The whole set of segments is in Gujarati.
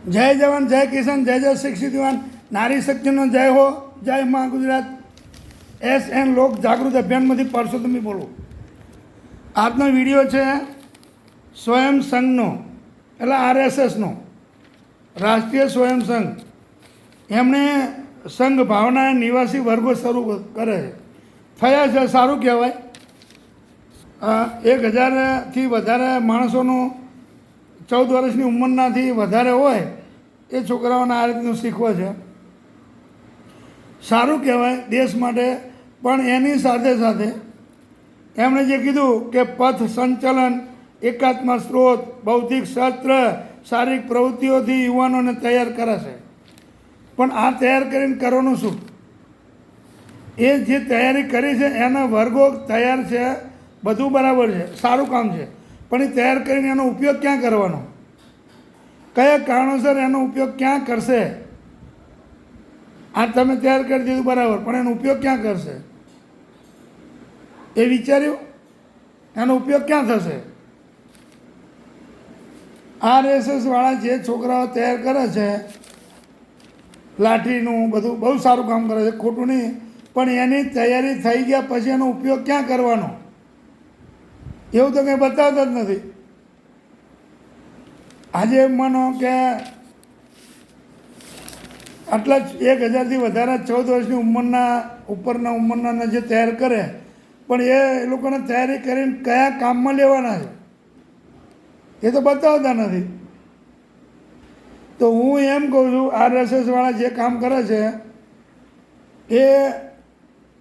જય જવાન, જય કિસાન, જય જય શિક્ષિત યુવાન, નારી શક્તિનો જય હો, જય મા ગુજરાત. SN લોક જાગૃત અભિયાનમાંથી પરસોત્તમી બોલું. આજનો વિડીયો છે સ્વયં સંઘનો, એટલે RSSનો, રાષ્ટ્રીય સ્વયં સંઘ. એમણે સંઘ ભાવના નિવાસી વર્ગો શરૂ કરે છે. થયા છે, સારું કહેવાય. 1000થી વધારે માણસોનું 14 વર્ષની ઉંમરનાથી વધારે હોય એ છોકરાઓને આ રીતનું શીખવે છે. સારું કહેવાય દેશ માટે. પણ એની સાથે સાથે એમણે જે કીધું કે પથ સંચલન, એકાત્મ સ્ત્રોત, બૌદ્ધિક શાસ્ત્ર, શારીરિક પ્રવૃત્તિઓથી યુવાનોને તૈયાર કરે છે. પણ આ તૈયાર કરીને કરવાનું શું? એ જે તૈયારી કરી છે એના વર્ગો તૈયાર છે, બધું બરાબર છે, સારું કામ છે. પણ એ તૈયાર કરીને એનો ઉપયોગ ક્યાં કરવાનો? કયા કારણોસર એનો ઉપયોગ ક્યાં કરશે? આ તમે તૈયાર કરી દીધું બરાબર, પણ એનો ઉપયોગ ક્યાં કરશે એ વિચાર્યું? એનો ઉપયોગ ક્યાં થશે? RSS વાળા જે છોકરાઓ તૈયાર કરે છે, લાઠીનું બધું બહુ સારું કામ કરે છે, ખોટું નહીં. પણ એની તૈયારી થઈ ગયા પછી એનો ઉપયોગ ક્યાં કરવાનો એવું તો કંઈ બતાવતા જ નથી. આજે માનો કે આટલા 1000થી વધારે 14 વર્ષની ઉપરના ઉંમરના જે તૈયાર કરે, પણ એ લોકોને તૈયારી કરીને કયા કામમાં લેવાના છે એ તો બતાવતા નથી. તો હું એમ કહું છું, RSS વાળા જે કામ કરે છે એ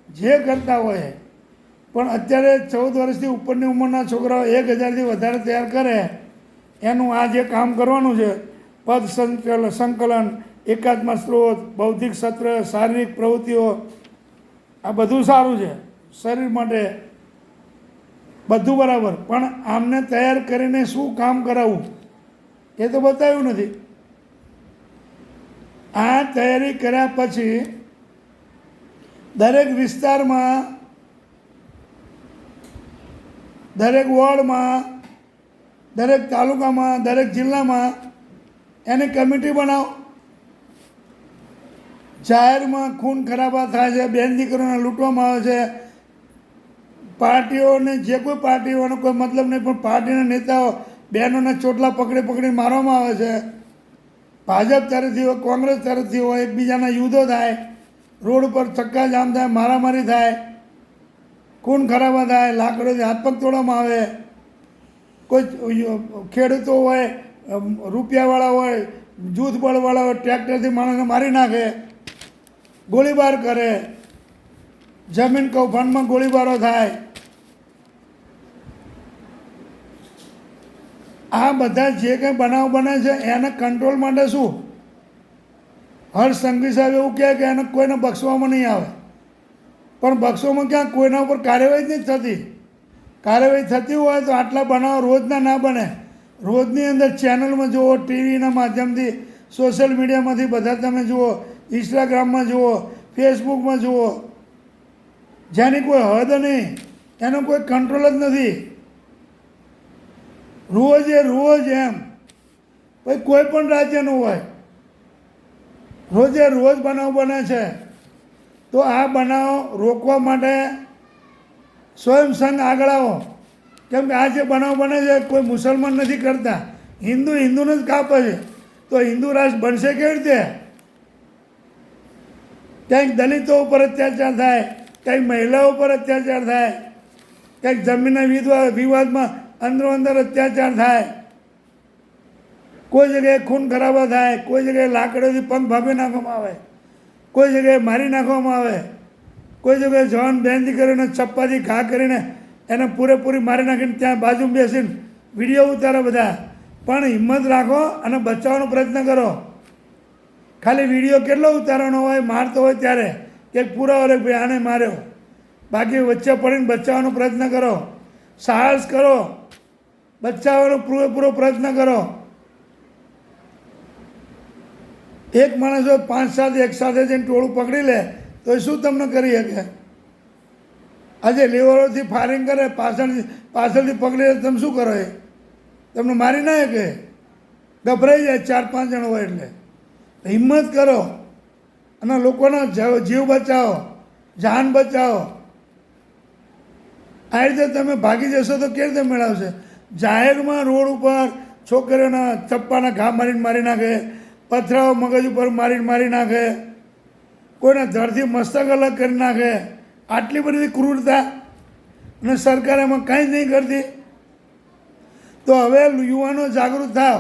જે કરતા હોય, પણ અત્યારે 14 વર્ષથી ઉપરની ઉંમરના છોકરાઓ 1000થી વધારે તૈયાર કરે એનું આ જે કામ કરવાનું છે, પદ સંકલન, એકાત્મ સ્ત્રોત, બૌદ્ધિક સત્ર, શારીરિક પ્રવૃત્તિઓ, આ બધું સારું છે શરીર માટે, બધું બરાબર. પણ આમને તૈયાર કરીને શું કામ કરાવવું એ તો બતાવ્યું નથી. આ તૈયારી કર્યા પછી દરેક વિસ્તારમાં, દરેક વોર્ડમાં, દરેક તાલુકામાં, દરેક જિલ્લામાં એની કમિટી બનાવો. જાહેરમાં ખૂન ખરાબા થાય છે, બેન દીકરીઓને લૂંટવામાં આવે છે, પાર્ટીઓને, જે કોઈ પાર્ટીઓનો કોઈ મતલબ નહીં, પણ પાર્ટીના નેતાઓ બહેનોને ચોટલા પકડી મારવામાં આવે છે. ભાજપ તરફથી હોય, કોંગ્રેસ તરફથી હોય, એકબીજાના યુદ્ધો થાય, રોડ ઉપર ચક્કાજામ થાય, મારામારી થાય, ખૂન ખરાબા થાય, લાકડોથી હાથ પગ તોડવામાં આવે. કોઈ ખેડૂતો હોય, રૂપિયાવાળા હોય, જૂથ બળવાળા હોય, ટ્રેક્ટરથી માણસને મારી નાખે, ગોળીબાર કરે, જમીન કૌભાંડમાં ગોળીબારો થાય. આ બધા જે કંઈ બનાવ બને છે એને કંટ્રોલ માટે શું? હર્ષ સંઘવી સાહેબ એવું કહે કે એને કોઈને બક્ષવામાં નહીં આવે. પણ બક્ષવામાં ક્યાં? કોઈના ઉપર કાર્યવાહી જ નથી થતી. કાર્યવાહી થતી હોય તો આટલા બનાવો રોજના ના બને. રોજની અંદર ચેનલમાં જુઓ, ટીવીના માધ્યમથી, સોશિયલ મીડિયામાંથી બધા તમે જુઓ, ઇન્સ્ટાગ્રામમાં જુઓ, ફેસબુકમાં જુઓ. જેની કોઈ હદ નહીં, એનો કોઈ કંટ્રોલ જ નથી. રોજ એમ ભાઈ કોઈ પણ રાજ્યનું હોય, રોજ બનાવ બને છે. તો આ બનાવ રોકવા માટે સ્વયં સંઘ આગળ આવો. કેમ કે આ જે બનાવ બને છે કોઈ મુસલમાન નથી કરતા, હિન્દુને જ કાપે છે. તો હિન્દુ રાષ્ટ્ર બનશે કેવી રીતે? ક્યાંક દલિતો ઉપર અત્યાચાર થાય, ક્યાંક મહિલાઓ ઉપર અત્યાચાર થાય, ક્યાંક જમીનના વિવાદમાં અંદર અત્યાચાર થાય, કોઈ જગ્યાએ ખૂન ખરાબા થાય, કોઈ જગ્યાએ લાકડીઓથી પગ ભાભી નાખવામાં આવે, કોઈ જગ્યાએ મારી નાખવામાં આવે, કોઈ જગ્યાએ જવાન બેન દીકરીઓને ચપ્પાથી ઘા કરીને એને પૂરેપૂરી મારી નાખીને ત્યાં બાજુમાં બેસીને વિડીયો ઉતારે બધા. પણ હિંમત રાખો અને બચાવવાનો પ્રયત્ન કરો. ખાલી વિડીયો કેટલો ઉતારવાનો હોય, મારતો હોય ત્યારે એક પુરાવો રે ભાઈ આને માર્યો. બાકી વચ્ચે પડીને બચાવવાનો પ્રયત્ન કરો, સાહસ કરો, બચાવવાનો પૂરેપૂરો પ્રયત્ન કરો. એક માણસ 5-7 એકસાથે જઈને ટોળું પકડી લે તો એ શું તમને કરી શકે? આજે લીવરોથી ફાયરિંગ કરે, પાછળથી પકડી લે, તમે શું કરો? એ તમને મારી ના શકે. ગભરાઈ જાય 4-5 જણ હોય એટલે. હિંમત કરો અને લોકોનો જીવ બચાવો, જાન બચાવો. આ રીતે તમે ભાગી જશો તો કેવી રીતે મેળવશે? જાહેરમાં રોડ ઉપર છોકરીઓના ચપ્પાના ઘા મારી નાખે, પથરાઓ મગજ ઉપર મારી નાખે, કોઈના ધડથી મસ્તક અલગ કરી નાખે. આટલી બધી ક્રૂરતા અને સરકાર એમાં કાંઈ જ નહીં કરતી. તો હવે યુવાનો જાગૃત થાવ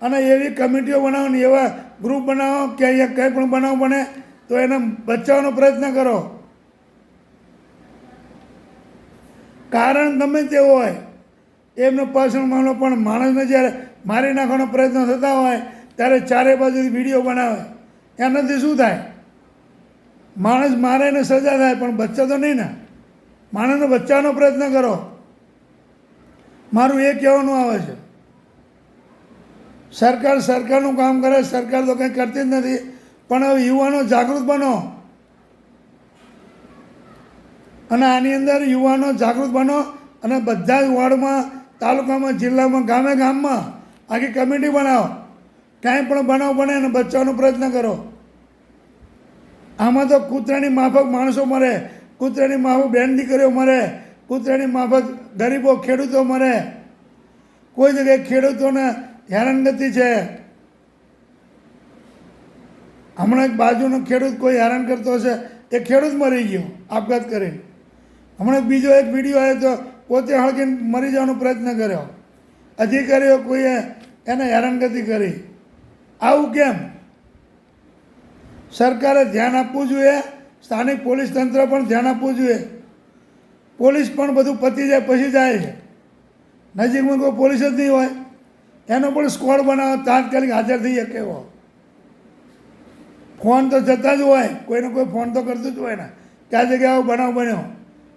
અને એવી કમિટીઓ બનાવો ને એવા ગ્રુપ બનાવો કે અહીંયા કંઈ પણ બનાવ બને તો એને બચાવવાનો પ્રયત્ન કરો. કારણ ગમે તે હોય, એમનો પર્સનલ મામલો, પણ માણસને જ્યારે મારી નાખવાનો પ્રયત્ન થતા હોય ત્યારે ચારે બાજુથી વિડીયો બનાવે. એનાથી શું થાય? માણસ મારે એને સજા થાય પણ બચ્ચા તો નહીં ને. માણસને બચાવવાનો પ્રયત્ન કરો. મારું એ કહેવાનું આવે છે. સરકારનું કામ કરે, સરકાર તો કંઈ કરતી જ નથી. પણ હવે યુવાનો જાગૃત બનો અને આની અંદર યુવાનો જાગૃત બનો અને બધા જ વોર્ડમાં, તાલુકામાં, જિલ્લામાં, ગામમાં આખી કમિટી બનાવો. કાંઈ પણ બનાવ બને અને બચાવવાનો પ્રયત્ન કરો. આમાં તો કૂતરાની માફક માણસો મરે, કૂતરાની માફક બેન દીકરીઓ મરે, કૂતરાની માફક ગરીબો, ખેડૂતો મરે. કોઈ જગ્યાએ ખેડૂતોને હેરાનગતિ છે. હમણાં એક બાજુનો ખેડૂત કોઈ હેરાન કરતો હશે, એ ખેડૂત મરી ગયો આપઘાત કરીને. હમણાં બીજો એક વિડીયો આવ્યો તો પોતે હળગીને મરી જવાનો પ્રયત્ન કર્યો. અધિકારીઓ કોઈએ એને હેરાનગતિ કરી. આવું કેમ? સરકારે ધ્યાન આપવું જોઈએ. સ્થાનિક પોલીસ તંત્ર પણ ધ્યાન આપવું જોઈએ. પોલીસ પણ બધું પતી જાય પછી જાય છે. નજીકમાં કોઈ પોલીસ જ નહીં હોય, એનો પણ સ્કોડ બનાવો, તાત્કાલિક હાજર થઈ શકે એવો. ફોન તો જતા જ હોય, કોઈને કોઈ ફોન તો કરતું જ હોય ને કે આ જગ્યાએ આવો બનાવ બન્યો.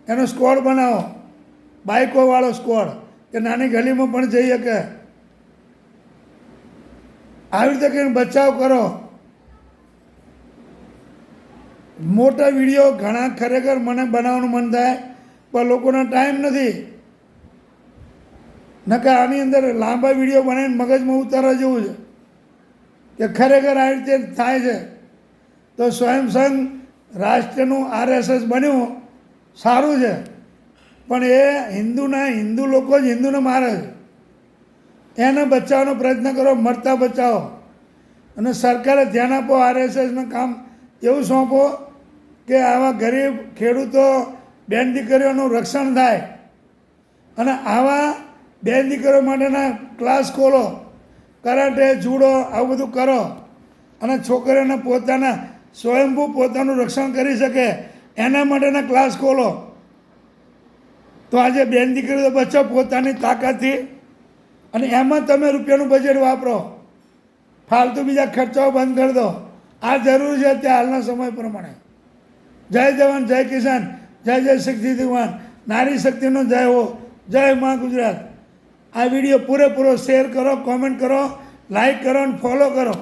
એનો સ્કોડ બનાવો, બાઇકોવાળો સ્કોડ, કે નાની ગલીમાં પણ જઈ શકે. આવી રીતે કંઈ બચાવ કરો. મોટા વિડીયો ઘણા ખરેખર મને બનાવવાનું મન થાય પણ લોકોનો ટાઈમ નથી. નકર આની અંદર લાંબા વિડીયો બનાવીને મગજમાં ઉતારવા જેવું છે કે ખરેખર આવી રીતે થાય છે. તો સ્વયંસંઘ રાષ્ટ્રનું RSS બન્યું સારું છે, પણ એ હિન્દુ લોકો જ હિન્દુને મારે છે. એને બચાવવાનો પ્રયત્ન કરો, મરતા બચાવો. અને સરકારે ધ્યાન આપો, RSSનું કામ એવું સોંપો કે આવા ગરીબ ખેડૂતો, બેન દીકરીઓનું રક્ષણ થાય. અને આવા બેન દીકરીઓ માટેના ક્લાસ ખોલો, કરાટે, જુડો, આવું બધું કરો. અને છોકરીઓને સ્વયંભૂ પોતાનું રક્ષણ કરી શકે એના માટેના ક્લાસ ખોલો. તો આજે બેન દીકરીઓ બચો પોતાની તાકાતથી. અને એમાં તમે રૂપિયાનું બજેટ વાપરો, ફાલતુ બીજા ખર્ચાઓ બંધ કરી દો. આ જરૂરી છે અત્યારે હાલના સમય પ્રમાણે. જય જવાન, જય કિસાન, જય જય શક્તિ દિવાન, નારી શક્તિનો જય હો, જય મા ગુજરાત. આ વિડીયો પૂરેપૂરો શેર કરો, કોમેન્ટ કરો, લાઈક કરો અને ફોલો કરો.